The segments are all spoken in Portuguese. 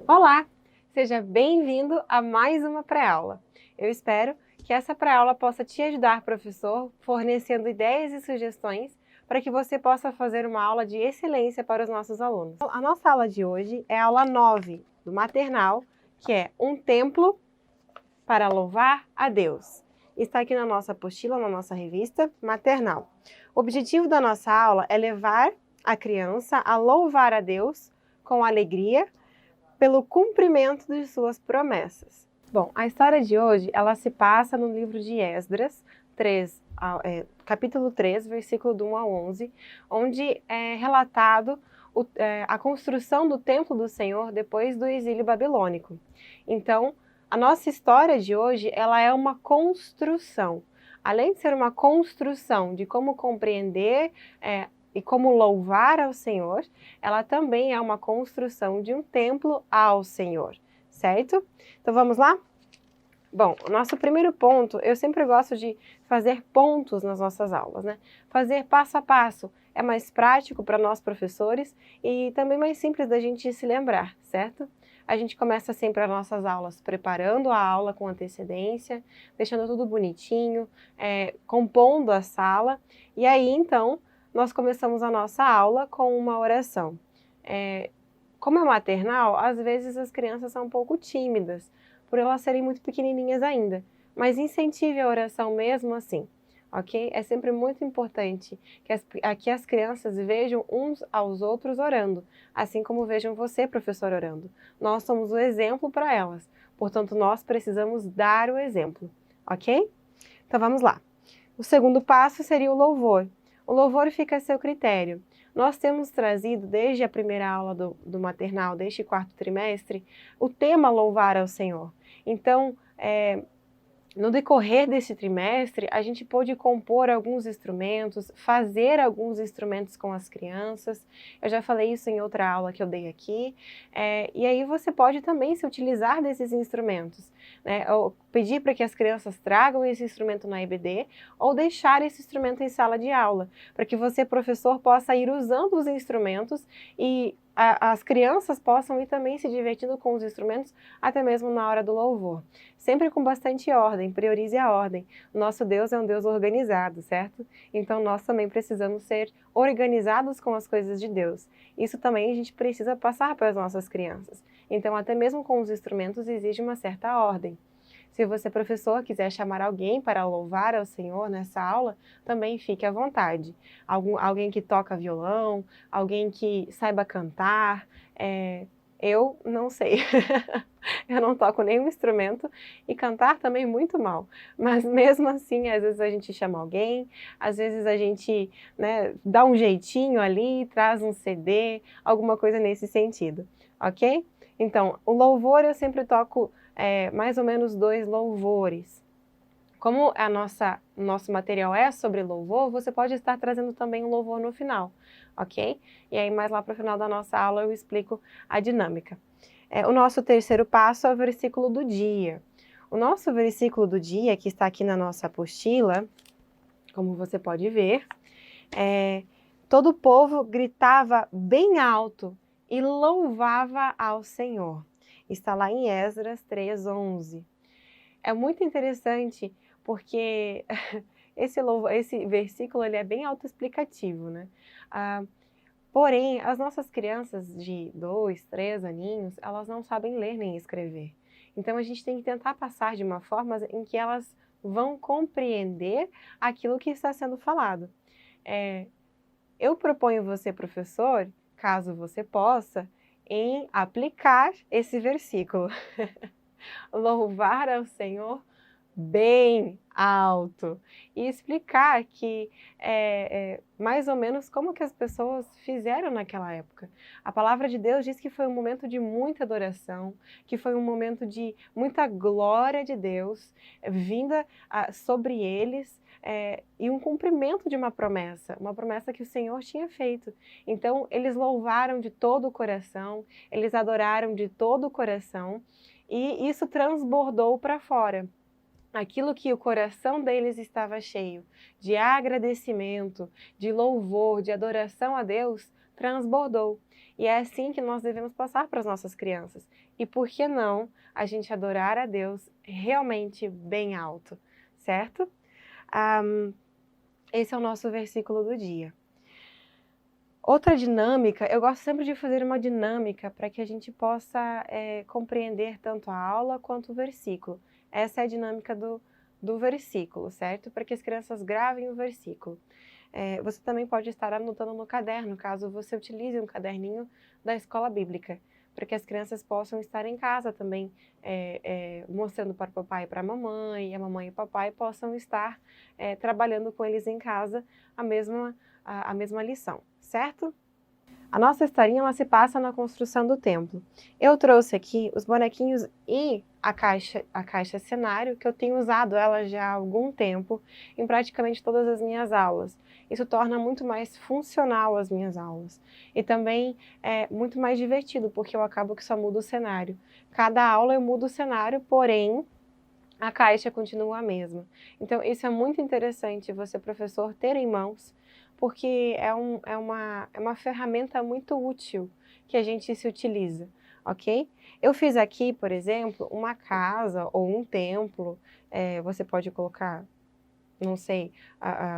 Olá! Seja bem-vindo a mais uma pré-aula. Eu espero que essa pré-aula possa te ajudar, professor, fornecendo ideias e sugestões para que você possa fazer uma aula de excelência para os nossos alunos. A nossa aula de hoje é a aula 9 do maternal, que é um templo para louvar a Deus. Está aqui na nossa apostila, na nossa revista maternal. O objetivo da nossa aula é levar a criança a louvar a Deus com alegria pelo cumprimento de suas promessas. Bom, a história de hoje, ela se passa no livro de Esdras, capítulo 3, versículo do 1 ao 11, onde é relatado a construção do templo do Senhor depois do exílio babilônico. Então, a nossa história de hoje, ela é uma construção. Além de ser uma construção de como compreender e como louvar ao Senhor, ela também é uma construção de um templo ao Senhor, certo? Então vamos lá? Bom, o nosso primeiro ponto, eu sempre gosto de fazer pontos nas nossas aulas, né? Fazer passo a passo é mais prático para nós professores e também mais simples da gente se lembrar, certo? A gente começa sempre as nossas aulas preparando a aula com antecedência, deixando tudo bonitinho, compondo a sala, e aí então nós começamos a nossa aula com uma oração. Como é maternal, às vezes as crianças são um pouco tímidas, por elas serem muito pequenininhas ainda, mas incentive a oração mesmo assim, ok? É sempre muito importante que as crianças vejam uns aos outros orando, assim como vejam você, professor, orando. Nós somos o exemplo para elas, portanto, nós precisamos dar o exemplo, ok? Então vamos lá. O segundo passo seria o louvor. O louvor fica a seu critério. Nós temos trazido, desde a primeira aula do maternal, deste quarto trimestre, o tema louvar ao Senhor. Então, no decorrer desse trimestre, a gente pôde compor alguns instrumentos, fazer alguns instrumentos com as crianças. Eu já falei isso em outra aula que eu dei aqui. E aí você pode também se utilizar desses instrumentos, né? Ou pedir para que as crianças tragam esse instrumento na EBD ou deixar esse instrumento em sala de aula, para que você, professor, possa ir usando os instrumentos e as crianças possam ir também se divertindo com os instrumentos, até mesmo na hora do louvor. Sempre com bastante ordem, priorize a ordem. Nosso Deus é um Deus organizado, certo? Então nós também precisamos ser organizados com as coisas de Deus. Isso também a gente precisa passar para as nossas crianças. Então até mesmo com os instrumentos exige uma certa ordem. Se você, professor, quiser chamar alguém para louvar ao Senhor nessa aula, também fique à vontade. Alguém que toca violão, alguém que saiba cantar. Eu não sei. Eu não toco nenhum instrumento e cantar também muito mal. Mas mesmo assim, às vezes a gente chama alguém, às vezes a gente, né, dá um jeitinho ali, traz um CD, alguma coisa nesse sentido, ok? Então, o louvor eu sempre toco mais ou menos 2 louvores. Como nosso material é sobre louvor, você pode estar trazendo também um louvor no final, ok? E aí mais lá para o final da nossa aula eu explico a dinâmica. O nosso terceiro passo é o versículo do dia. O nosso versículo do dia, que está aqui na nossa apostila, como você pode ver, todo o povo gritava bem alto e louvava ao Senhor. Está lá em Esdras 3:11. É muito interessante porque esse versículo ele é bem autoexplicativo, né? Porém, as nossas crianças de 2, 3 aninhos, elas não sabem ler nem escrever. Então a gente tem que tentar passar de uma forma em que elas vão compreender aquilo que está sendo falado. Eu proponho você, professor, caso você possa, em aplicar esse versículo. Louvar ao Senhor bem alto e explicar que mais ou menos como que as pessoas fizeram naquela época. A palavra de Deus diz que foi um momento de muita adoração, que foi um momento de muita glória de Deus vinda sobre eles e um cumprimento de uma promessa que o Senhor tinha feito. Então eles louvaram de todo o coração, eles adoraram de todo o coração e isso transbordou para fora. Aquilo que o coração deles estava cheio de agradecimento, de louvor, de adoração a Deus, transbordou. E é assim que nós devemos passar para as nossas crianças. E por que não a gente adorar a Deus realmente bem alto, certo? Esse é o nosso versículo do dia. Outra dinâmica, eu gosto sempre de fazer uma dinâmica para que a gente possa compreender tanto a aula quanto o versículo. Essa é a dinâmica do versículo, certo? Para que as crianças gravem o versículo. Você também pode estar anotando no caderno, caso você utilize um caderninho da escola bíblica, para que as crianças possam estar em casa também, mostrando para o papai e para a mamãe e o papai possam estar trabalhando com eles em casa a mesma lição, certo? A nossa historinha ela se passa na construção do templo. Eu trouxe aqui os bonequinhos e a caixa cenário, que eu tenho usado ela já há algum tempo em praticamente todas as minhas aulas. Isso torna muito mais funcional as minhas aulas. E também é muito mais divertido, porque eu acabo que só mudo o cenário. Cada aula eu mudo o cenário, porém a caixa continua a mesma. Então isso é muito interessante você, professor, ter em mãos, porque é uma ferramenta muito útil que a gente se utiliza, ok? Eu fiz aqui, por exemplo, uma casa ou um templo, você pode colocar, não sei,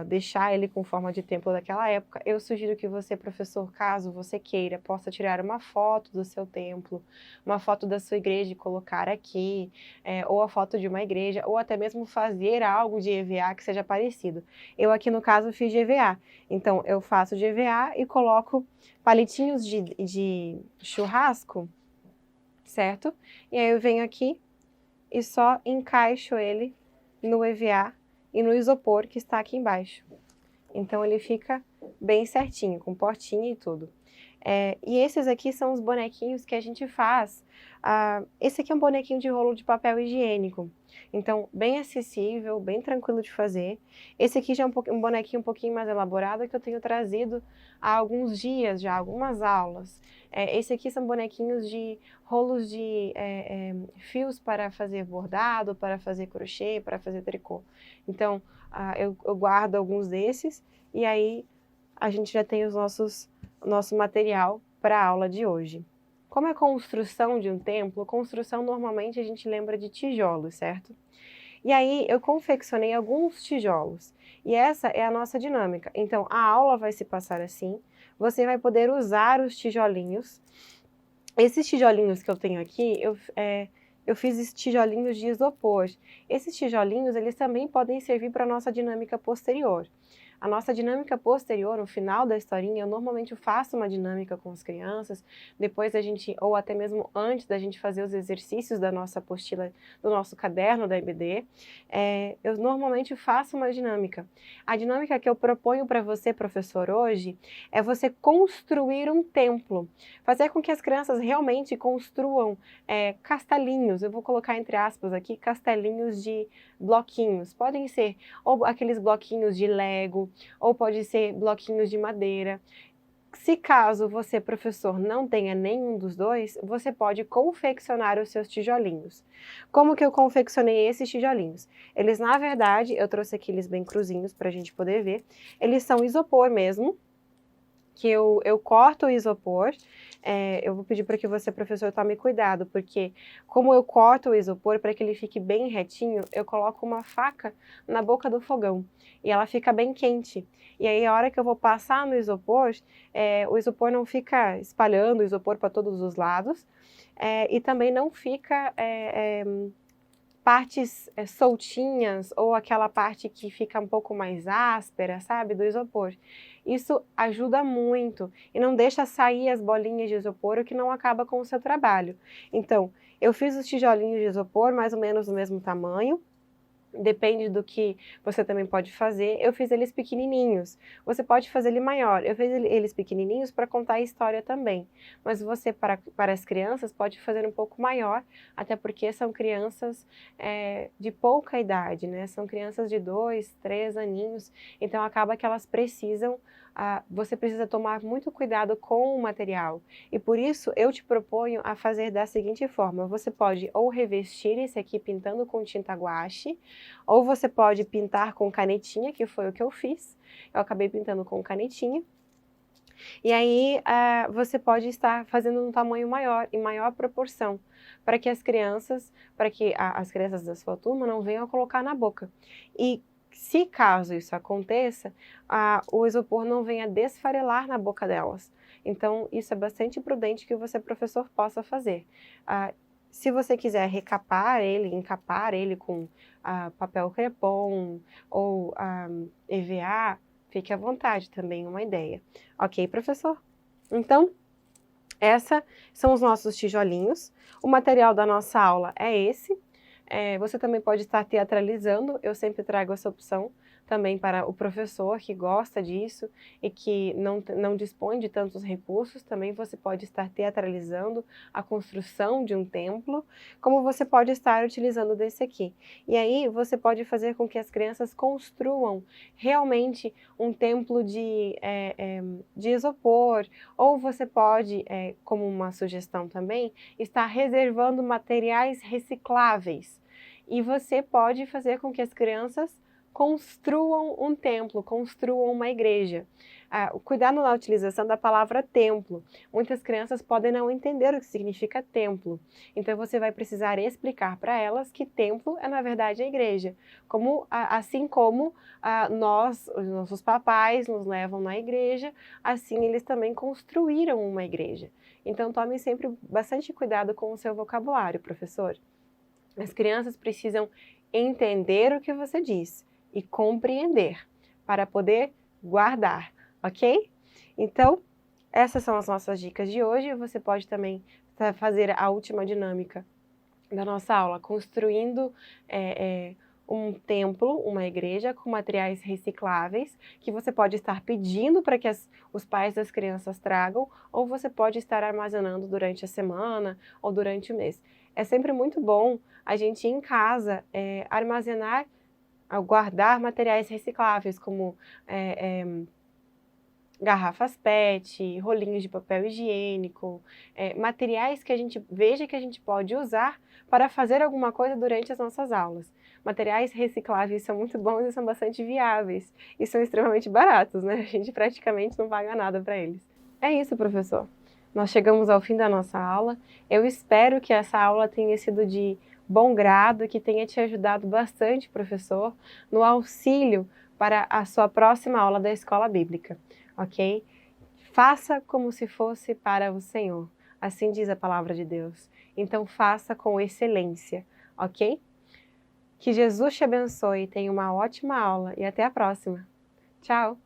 deixar ele com forma de templo daquela época. Eu sugiro que você, professor, caso você queira, possa tirar uma foto do seu templo, uma foto da sua igreja e colocar aqui, ou a foto de uma igreja, ou até mesmo fazer algo de EVA que seja parecido. Eu aqui no caso fiz de EVA, então eu faço de EVA e coloco palitinhos de churrasco, certo? E aí eu venho aqui e só encaixo ele no EVA e no isopor que está aqui embaixo. Então ele fica bem certinho, com portinha e tudo. E esses aqui são os bonequinhos que a gente faz. Esse aqui é um bonequinho de rolo de papel higiênico. Então, bem acessível, bem tranquilo de fazer. Esse aqui já é um bonequinho um pouquinho mais elaborado que eu tenho trazido há alguns dias, já algumas aulas. Esse aqui são bonequinhos de rolos de fios para fazer bordado, para fazer crochê, para fazer tricô. Então, eu guardo alguns desses e aí a gente já tem nosso material para a aula de hoje. Como é construção de um templo, construção normalmente a gente lembra de tijolos, certo? E aí eu confeccionei alguns tijolos e essa é a nossa dinâmica. Então a aula vai se passar assim, você vai poder usar os tijolinhos. Esses tijolinhos que eu tenho aqui, eu fiz esses tijolinhos de isopor. Esses tijolinhos, eles também podem servir para a nossa dinâmica posterior. A nossa dinâmica posterior, no final da historinha, eu normalmente faço uma dinâmica com as crianças, depois da gente, ou até mesmo antes da gente fazer os exercícios da nossa apostila, do nosso caderno da EBD, eu normalmente faço uma dinâmica. A dinâmica que eu proponho para você, professor, hoje, é você construir um templo, fazer com que as crianças realmente construam castelinhos, eu vou colocar entre aspas aqui, castelinhos de bloquinhos, podem ser ou aqueles bloquinhos de Lego, ou pode ser bloquinhos de madeira. Se caso você, professor, não tenha nenhum dos dois, você pode confeccionar os seus tijolinhos. Como que eu confeccionei esses tijolinhos? Eles, na verdade, eu trouxe aqui eles bem cruzinhos para a gente poder ver, eles são isopor mesmo, que eu corto o isopor, eu vou pedir para que você, professor, tome cuidado, porque como eu corto o isopor para que ele fique bem retinho, eu coloco uma faca na boca do fogão e ela fica bem quente. E aí a hora que eu vou passar no isopor, o isopor não fica espalhando o isopor para todos os lados e também não fica partes soltinhas ou aquela parte que fica um pouco mais áspera, sabe, do isopor. Isso ajuda muito e não deixa sair as bolinhas de isopor, o que não acaba com o seu trabalho. Então, eu fiz os tijolinhos de isopor mais ou menos do mesmo tamanho, depende do que você também pode fazer. Eu fiz eles pequenininhos. Você pode fazer ele maior. Eu fiz eles pequenininhos para contar a história também. Mas você, para as crianças, pode fazer um pouco maior, até porque são crianças de pouca idade, né? São crianças de 2, 3 aninhos. Então, acaba que elas precisam, você precisa tomar muito cuidado com o material. E por isso, eu te proponho a fazer da seguinte forma. Você pode ou revestir esse aqui pintando com tinta guache, ou você pode pintar com canetinha, que foi o que eu fiz. Eu acabei pintando com canetinha. E aí você pode estar fazendo um tamanho maior, em maior proporção, para que as crianças, as crianças da sua turma não venham a colocar na boca. E se caso isso aconteça, o isopor não venha desfarelar na boca delas. Então, isso é bastante prudente que você, professor, possa fazer. Se você quiser recapar ele, encapar ele com papel crepom ou EVA, fique à vontade, também uma ideia. Ok, professor? Então, esses são os nossos tijolinhos. O material da nossa aula é esse. Você também pode estar teatralizando, eu sempre trago essa opção também para o professor que gosta disso e que não dispõe de tantos recursos, também você pode estar teatralizando a construção de um templo, como você pode estar utilizando desse aqui. E aí você pode fazer com que as crianças construam realmente um templo de isopor, ou você pode, como uma sugestão também, estar reservando materiais recicláveis. E você pode fazer com que as crianças construam um templo, construam uma igreja. Cuidado na utilização da palavra templo. Muitas crianças podem não entender o que significa templo. Então você vai precisar explicar para elas que templo é na verdade a igreja. Assim como os nossos papais nos levam na igreja, assim eles também construíram uma igreja. Então tome sempre bastante cuidado com o seu vocabulário, professor. As crianças precisam entender o que você diz e compreender para poder guardar, ok? Então, essas são as nossas dicas de hoje. Você pode também fazer a última dinâmica da nossa aula, construindo um templo, uma igreja com materiais recicláveis, que você pode estar pedindo para que os pais das crianças tragam, ou você pode estar armazenando durante a semana ou durante o mês. É sempre muito bom a gente em casa armazenar, guardar materiais recicláveis, como garrafas PET, rolinhos de papel higiênico, materiais que a gente veja que a gente pode usar para fazer alguma coisa durante as nossas aulas. Materiais recicláveis são muito bons e são bastante viáveis e são extremamente baratos, né? A gente praticamente não paga nada para eles. É isso, professor. Nós chegamos ao fim da nossa aula. Eu espero que essa aula tenha sido de bom grado, que tenha te ajudado bastante, professor, no auxílio para a sua próxima aula da Escola Bíblica. Ok? Faça como se fosse para o Senhor. Assim diz a palavra de Deus. Então faça com excelência, ok? Que Jesus te abençoe, tenha uma ótima aula e até a próxima. Tchau!